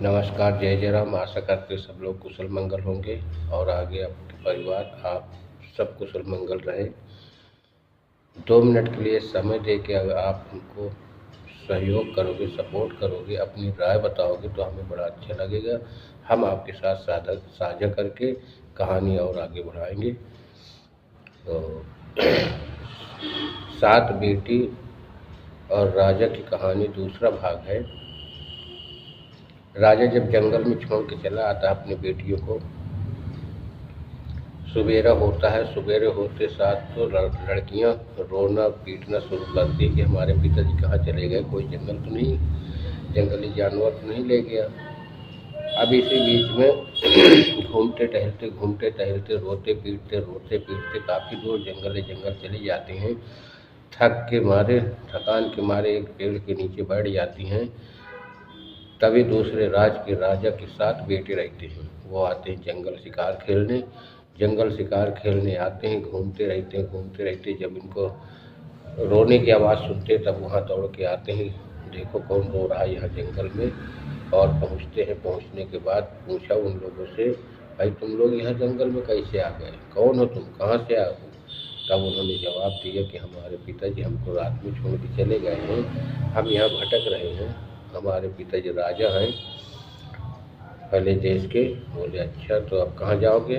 नमस्कार, जय जय राम। आशा करते सब लोग कुशल मंगल होंगे और आगे आपके परिवार आप सब कुशल मंगल रहे। 2 मिनट के लिए समय दे के अगर आप हमको सहयोग करोगे, सपोर्ट करोगे, अपनी राय बताओगे तो हमें बड़ा अच्छा लगेगा। हम आपके साथ साझा करके कहानी और आगे बढ़ाएंगे। तो 7 बेटी और राजा की कहानी दूसरा भाग है। राजा जब जंगल में छोड़ के चला आता है अपनी बेटियों को, सवेरा होता है। सवेरे होते साथ तो लड़कियां रोना पीटना शुरू करती कि हमारे पिताजी कहाँ चले गए, कोई जंगल तो नहीं, जंगली जानवर तो नहीं ले गया। अब इसी बीच में घूमते टहलते रोते पीटते काफ़ी दूर जंगल चले जाते हैं। थकान के मारे एक पेड़ के नीचे बैठ जाती हैं। तभी दूसरे राज के राजा के 7 बेटे रहते हैं, वो आते हैं जंगल शिकार खेलने आते हैं। घूमते रहते जब इनको रोने की आवाज़ सुनते तब वहाँ दौड़ के आते हैं, देखो कौन रो रहा है यहाँ जंगल में। और पहुँचते हैं। पहुँचने के बाद पूछा उन लोगों से, भाई तुम लोग यहाँ जंगल में कैसे आ गए, कौन हो तुम, कहाँ से आए हो। तब उन्होंने जवाब दिया कि हमारे पिताजी हमको रात में छोड़ के चले गए हैं, हम यहाँ भटक रहे हैं, हमारे पिताजी राजा हैं पहले देश के। बोले अच्छा, तो अब कहाँ जाओगे।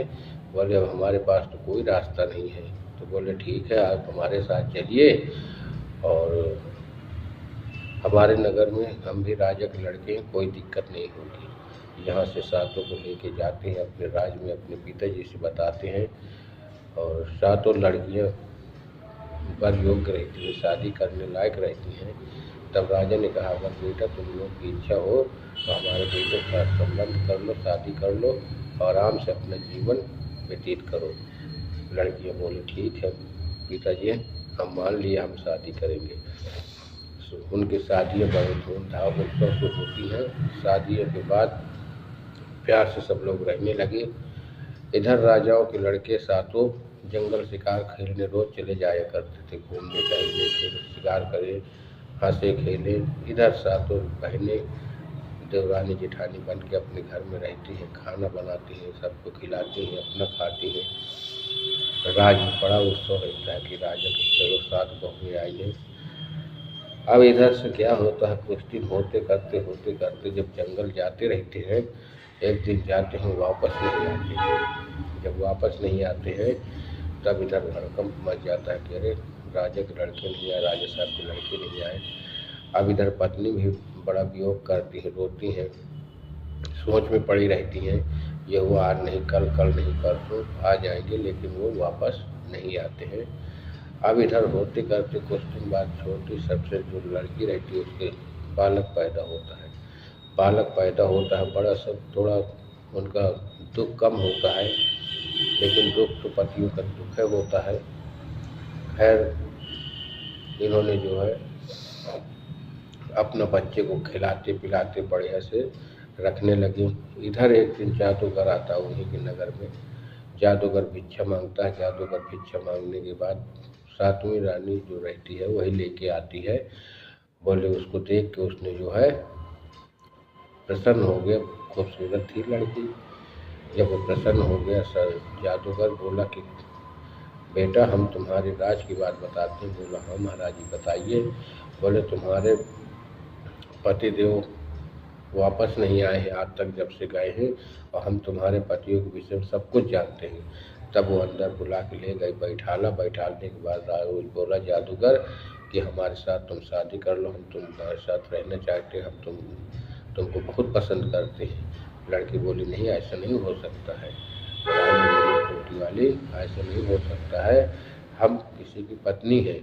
बोले अब हमारे पास तो कोई रास्ता नहीं है। तो बोले ठीक है, आप हमारे साथ चलिए और हमारे नगर में हम भी राजा के लड़के हैं, कोई दिक्कत नहीं होगी। यहाँ से 7 को लेके जाते हैं अपने राज में, अपने पिताजी से बताते हैं। और 7 लड़कियाँ वर योग्य रहती हैं, शादी करने लायक रहती हैं। तब राजा ने कहा, अगर बेटा तुम लोग की इच्छा हो तो हमारे बेटे के साथ संबंध कर लो, शादी कर लो और आराम से अपना जीवन व्यतीत करो। लड़कियाँ बोली ठीक है पिताजी, हम मान लिए, हम शादी करेंगे। उनकी शादियाँ बड़े धूमधाम उत्सव से होती हैं। शादियों के बाद प्यार से सब लोग रहने लगे। इधर राजाओं के लड़के 7 जंगल शिकार खेलने रोज चले जाया करते थे, घूमने टहलने शिकार करे, हंसे खेले। इधर 7 बहनें देवरानी जेठानी बन के अपने घर में रहती हैं, खाना बनाती हैं, सबको खिलाती हैं, अपना खाती हैं। राज में बड़ा उत्सव रहता है कि राजा के चलो 7 बहुएं आई हैं। अब इधर से क्या होता है, कुछ दिन होते करते जब जंगल जाते रहते हैं, एक दिन जाते हैं वापस नहीं आते। जब वापस नहीं आते हैं तब इधर भड़कंप मच जाता है कि अरे राजा के लड़के नहीं आए, राजा साहब के लड़के नहीं आए। अब इधर पत्नी भी बड़ा वियोग करती है, रोती हैं, सोच में पड़ी रहती हैं, ये हुआ आज नहीं कल, कल नहीं परसों आ जाएंगे, लेकिन वो वापस नहीं आते हैं। अब इधर होते करते कुछ दिन बाद छोटी सबसे जो लड़की रहती है उसके बालक पैदा होता है। बड़ा सब थोड़ा उनका दुख कम होता है, लेकिन दुख तो पतियों का दुख है होता है। खैर इन्होंने जो है अपना बच्चे को खिलाते पिलाते बढ़िया से रखने लगे। इधर एक दिन जादूगर आता है उन्हीं के नगर में। जादूगर भिक्षा मांगता है। जादूगर भिक्षा मांगने के बाद 7वीं रानी जो रहती है वही लेके आती है। बोले उसको देख के उसने जो है प्रसन्न हो गया, खूबसूरत थी लड़की। जब वो प्रसन्न हो गया, सर जादूगर बोला कि बेटा हम तुम्हारे राज की बात बताते हैं। बोला हाँ महाराज जी बताइए। बोले तुम्हारे पतिदेव वापस नहीं आए हैं आज तक जब से गए हैं, और हम तुम्हारे पतियों के विषय में सब कुछ जानते हैं। तब वो अंदर बुला के ले गए, बैठालने के बाद बोला जादूगर कि हमारे साथ तुम शादी कर लो, हम तुम्हारे साथ रहना चाहते हैं, हम तुमको बहुत पसंद करते हैं। लड़की बोली नहीं, ऐसा नहीं हो सकता है। रानी बोली छोटी वाली, ऐसा नहीं हो सकता है, हम किसी की पत्नी है।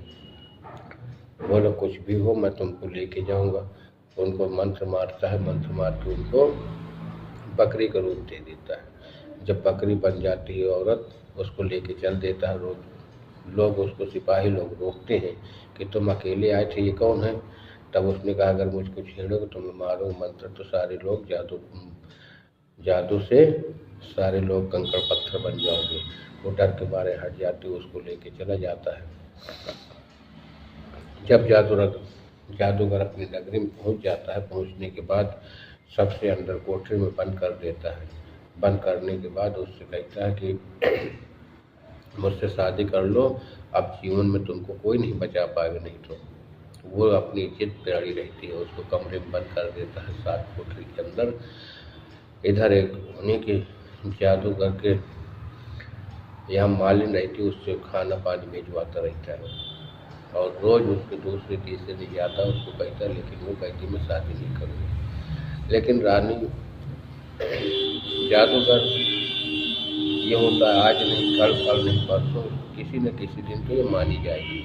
बोलो कुछ भी हो मैं तुमको लेके जाऊंगा। उनको मंत्र मारता है, मंत्र मार के उनको बकरी का रूप दे देता है। जब बकरी बन जाती है औरत, उसको लेके चल देता है। रोज लोग उसको, सिपाही लोग रोकते हैं कि तुम अकेले आए थे, ये कौन है। तब उसने कहा अगर मुझको छेड़ोगे तो मैं मारूँ मंत्र, तो सारे लोग जादू से सारे लोग कंकड़ पत्थर बन जाओगे। वो डर के मारे हट जाते, उसको लेके चला जाता है। जब जादूगर अपनी नगरी में पहुंच जाता है, पहुंचने के बाद सबसे अंदर कोठरी में बंद कर देता है। बंद करने के बाद उससे कहता है कि मुझसे शादी कर लो, अब जीवन में तुमको कोई नहीं बचा पाएगा, नहीं तो वो अपनी इज्जत पे अड़ी रहती है। उसको कमरे में बंद कर देता है 7 कोठरी के अंदर। इधर एक उन्हीं के जादूगर के यहाँ मालिन रहती है, उससे खाना पानी भिजवाता रहता है और रोज़ उसके दूसरे तीसरे दिन जाता है, उसको कहता है, लेकिन वो कहती मैं शादी नहीं करूँगी। लेकिन रानी जादूगर ये होता है, आज नहीं कल नहीं परसों किसी न किसी दिन तो ये मानी जाएगी।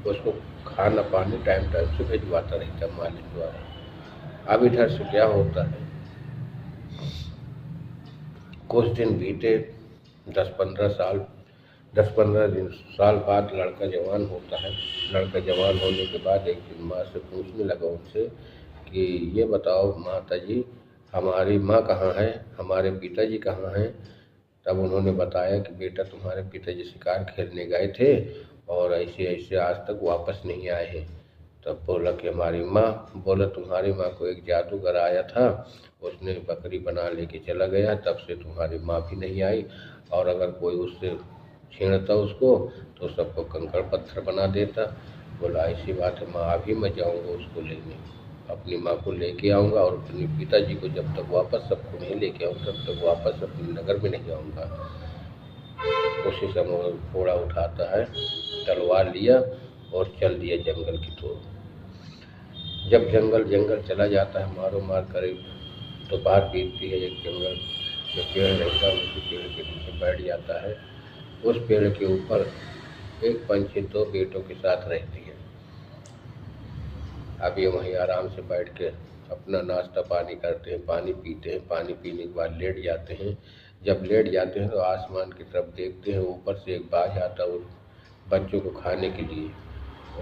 उसको खाना पानी टाइम से भिजवाता रहता है मालिक द्वारा। अब इधर से क्या होता है, कुछ दिन बीते, 10-15 दिन साल बाद लड़का जवान होता है। लड़का जवान होने के बाद एक दिन माँ से पूछने लगा उनसे कि ये बताओ माता जी, हमारी माँ कहाँ है, हमारे पिताजी कहाँ हैं। तब उन्होंने बताया कि बेटा तुम्हारे पिताजी शिकार खेलने गए थे और ऐसे ऐसे आज तक वापस नहीं आए हैं। तब बोला कि हमारी माँ, बोला तुम्हारी माँ को एक जादूगर आया था, उसने बकरी बना लेके चला गया, तब से तुम्हारी माँ भी नहीं आई और अगर कोई उससे छेड़ता उसको तो सबको कंकड़ पत्थर बना देता। बोला ऐसी बात है माँ, अभी मैं जाऊँगा उसको लेने, अपनी माँ को लेके आऊँगा और अपने पिताजी को जब तक वापस सबको नहीं लेके आऊँ तब तक वापस अपने नगर में नहीं आऊँगा। उसी समय घोड़ा उठाता है, तलवार लिया और चल दिया जंगल की तरफ। जब जंगल चला जाता है, मारो मार करीब दोपहर बीतती है, एक जंगल में पेड़ रहता है, उसी पेड़ के नीचे बैठ जाता है। उस पेड़ के ऊपर एक पंछी 2 बेटों के साथ रहती है। अब ये वहीं आराम से बैठ के अपना नाश्ता पानी करते हैं, पानी पीते हैं। पानी पीने के बाद लेट जाते हैं। जब लेट जाते हैं तो आसमान की तरफ देखते हैं, ऊपर से एक बाज आता है बच्चों को खाने के लिए।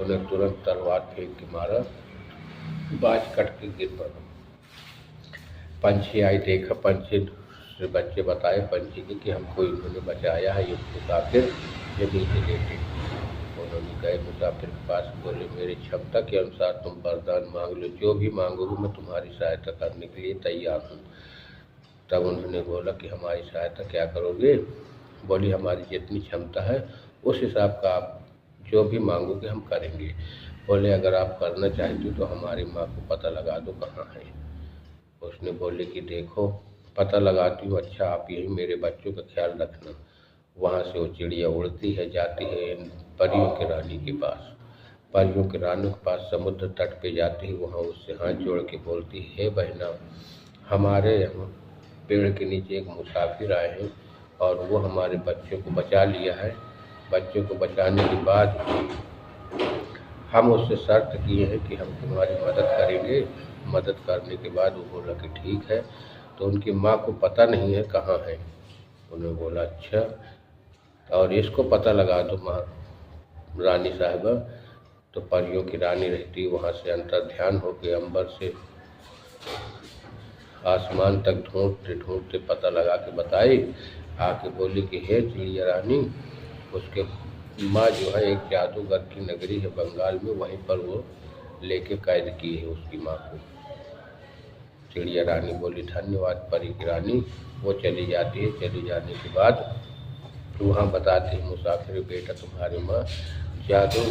उन्हें तुरंत तलवार फेंक के मारा, बाज कट के गिर पड़ा। पंछी आई, देखा, पंछी से बच्चे बताए पंछी के कि हमको इन्होंने बचाया है, ये मुसाफिर ये नीचे लेटे। उन्होंने गए मुसाफिर के पास, बोले मेरी क्षमता के अनुसार तुम वरदान मांग लो, जो भी मांगोगे मैं तुम्हारी सहायता करने के लिए तैयार हूँ। तब उन्होंने बोला कि हमारी सहायता क्या करोगे। बोली हमारी जितनी क्षमता है उस हिसाब का आप जो भी मांगोगे हम करेंगे। बोले अगर आप करना चाहते हो तो हमारी माँ को पता लगा दो कहाँ है। उसने बोले कि देखो पता लगाती हूँ, अच्छा आप यही मेरे बच्चों का ख्याल रखना। वहाँ से वो चिड़िया उड़ती है, जाती है परियों की रानी के पास। परियों की रानी के पास समुद्र तट पे जाती है, वहाँ उससे हाथ जोड़ के बोलती है, हे बहना, हमारे यहाँ पेड़ के नीचे एक मुसाफिर आए हैं और वो हमारे बच्चों को बचा लिया है। बच्चों को बचाने के बाद हम उससे शर्त किए हैं कि हम तुम्हारी मदद करेंगे। मदद करने के बाद वो बोला कि ठीक है। तो उनकी माँ को पता नहीं है कहाँ है। उन्होंने बोला अच्छा, और इसको पता लगा दो माँ रानी साहिबा। तो परियों की रानी रहती, वहाँ से अंतर ध्यान होकर अंबर से आसमान तक ढूंढते ढूंढते पता लगा के बताई। आके बोली कि हे चिड़िया रानी, उसके माँ जो है एक जादूगर की नगरी है बंगाल में, वहीं पर वो लेके कैद की है उसकी माँ को। चिड़िया रानी बोली धन्यवाद परी की रानी। वो चली जाती है। चली जाने के बाद वहाँ बताती है मुसाफिर, बेटा तुम्हारी माँ जादू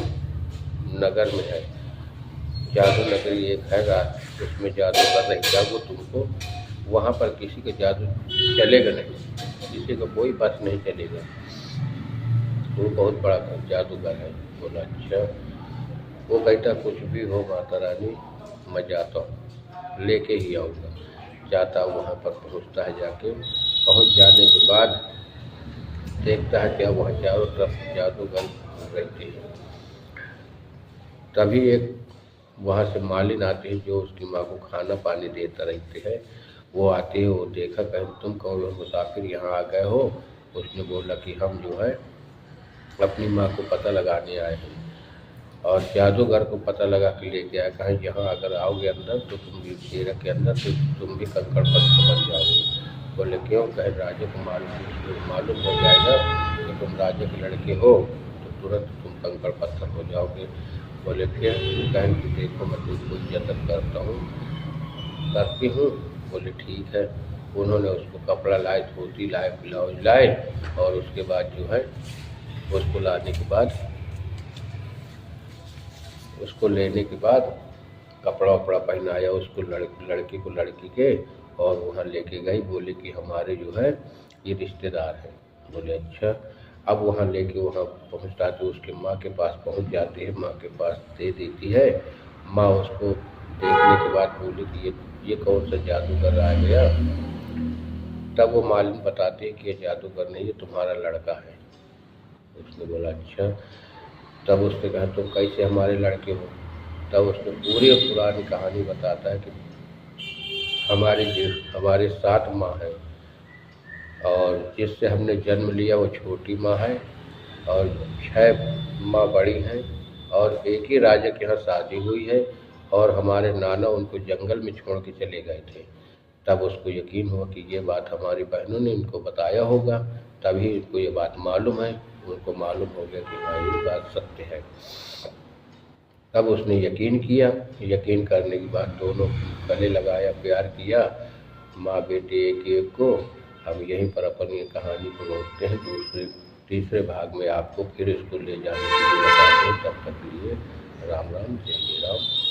नगर में है, जादू नगरी एक है रात, उसमें जादू कर रही है, वो तुमको वहाँ पर किसी का जादू चलेगा नहीं, किसी का कोई बस नहीं चलेगा, वो बहुत बड़ा जादूगर है। बोला अच्छा। वो कहता कुछ भी हो माता रानी, मैं जाता हूँ, लेके ही आऊँगा। जाता वहाँ पर पहुँचता है, जाके पहुँच जाने के बाद देखता है क्या वहाँ चारों तरफ जादूगर रहते हैं। तभी एक वहाँ से मालिन आते हैं जो उसकी माँ को खाना पानी देता रहते हैं। वो आते हैं, वो देखा, कहीं तुम कौन हो मुसाफिर, यहाँ आ गए हो। उसने बोला कि हम जो है अपनी माँ को पता लगाने आए हैं और जादूगर को पता लगा के लेके आए। कहीं यहाँ अगर आओगे अंदर तो तुम भी डेरा के अंदर तो तुम भी कंकड़ पत्थर बन जाओगे। बोले क्यों। कहे राजा को मालूम हो जाएगा कि तुम राजा के लड़के हो तो तुरंत तुम कंकड़ पत्थर हो जाओगे। बोले फिर कहें कि देखो मैं तुमको इज्जत करता हूँ, करती हूँ। बोले ठीक है। उन्होंने उसको कपड़ा लाए, धोती लाए, ब्लाउज लाए और उसके बाद जो है उसको लाने के बाद, उसको लेने के बाद कपड़ा वपड़ा पहनाया उसको, लड़के को लड़की के, और वहाँ लेके गई। बोले कि हमारे जो है ये रिश्तेदार हैं। बोले अच्छा। अब वहाँ लेके वहाँ पहुँचाते उसके माँ के पास पहुँच जाती है, माँ के पास दे देती है। माँ उसको देखने के बाद बोली कि ये कौन सा जादूगर आ गया। तब वो मालिन बताते हैं कि ये जादूगर नहीं, ये तुम्हारा लड़का है। उसने बोला अच्छा। तब उसने कहा तुम कैसे हमारे लड़के हो। तब उसने पूरी पुरानी कहानी बताता है कि हमारे 7 माँ हैं और जिससे हमने जन्म लिया वो छोटी माँ है और 6 माँ बड़ी हैं और एक ही राजा के यहाँ शादी हुई है और हमारे नाना उनको जंगल में छोड़ के चले गए थे। तब उसको यकीन हुआ कि ये बात हमारी बहनों ने इनको बताया होगा, तभी इनको ये बात मालूम है। उनको मालूम हो गया कि हाँ ये बात सत्य है। तब उसने यकीन किया। यकीन करने के बाद दोनों गले लगाया, प्यार किया, माँ बेटे एक एक को। हम यहीं पर अपन ये कहानी को रोकते हैं। तीसरे भाग में आपको फिर इसको ले जाने के लिए बताते हैं। तब तक के लिए राम राम, जय जय राम।